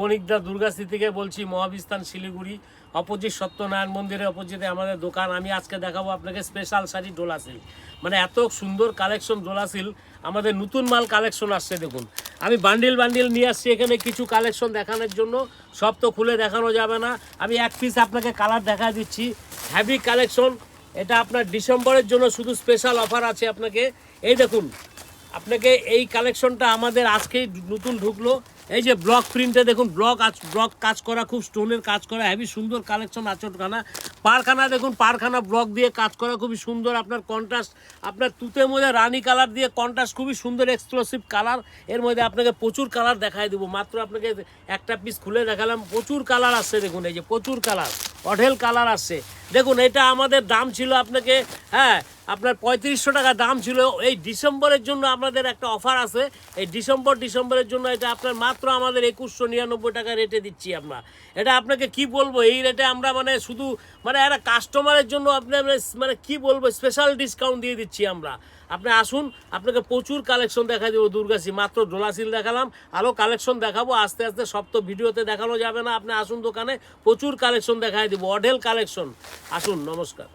বণিকদা দুর্গাশ্রী থেকে বলছি, মহাবিস্তান শিলিগুড়ি, অপোজিট সত্যনারায়ণ মন্দিরের অপোজিটে আমাদের দোকান। আমি আজকে দেখাবো আপনাকে স্পেশাল শাড়ি ডোলা সিল্ক, মানে এত সুন্দর কালেকশন ডোলা সিল্ক, আমাদের নতুন মাল কালেকশন আসছে। দেখুন আমি বান্ডিল বান্ডিল নিয়ে আসছি এখানে কিছু কালেকশন দেখানোর জন্য। সব তো খুলে দেখানো যাবে না, আমি এক পিস আপনাকে কালার দেখা দিচ্ছি। হ্যাভি কালেকশন, এটা আপনার ডিসেম্বরের জন্য শুধু স্পেশাল অফার আছে আপনাকে। এই দেখুন, আপনাকে এই কালেকশনটা আমাদের আজকেই নতুন ঢুকলো। এই যে ব্লক প্রিন্টে দেখুন, ব্লক কাজ করা, খুব স্টোনের কাজ করা, হেভি সুন্দর কালেকশন। আঁচটখানা পারখানা দেখুন, পারখানা ব্লক দিয়ে কাজ করা, খুবই সুন্দর। আপনার কন্ট্রাস্ট, আপনার তুতের মধ্যে রানী কালার দিয়ে কন্ট্রাস্ট, খুবই সুন্দর এক্সক্লুসিভ কালার। এর মধ্যে আপনাকে প্রচুর কালার দেখাই দেবো। মাত্র আপনাকে একটা পিস খুলে দেখালাম, প্রচুর কালার আসছে। দেখুন এই যে প্রচুর কালার, অঢেল কালার আসছে। দেখুন এটা আমাদের দাম ছিল আপনাকে, হ্যাঁ আপনার 3500 টাকা দাম ছিল। এই ডিসেম্বরের জন্য আপনাদের একটা অফার আছে। এই ডিসেম্বরের জন্য এটা আপনার মাত্র আমাদের 2199 টাকা রেটে দিচ্ছি আমরা। এটা আপনাকে কি বলবো, এই রেটে আমরা মানে শুধু মানে একটা কাস্টমারের জন্য আপনার মানে কি বলবো, স্পেশাল ডিসকাউন্ট দিয়ে দিচ্ছি আমরা। আপনি আসুন, আপনাকে প্রচুর কালেকশন দেখা দেবো। দুর্গাশ্রী মাত্র ডোলা সিল্ক দেখালাম, আরও কালেকশন দেখাবো আস্তে আস্তে। সব তো ভিডিওতে দেখানো যাবে না, আপনি আসুন দোকানে, প্রচুর কালেকশন দেখাই দেবো, অঢেল কালেকশন। আসুন, নমস্কার।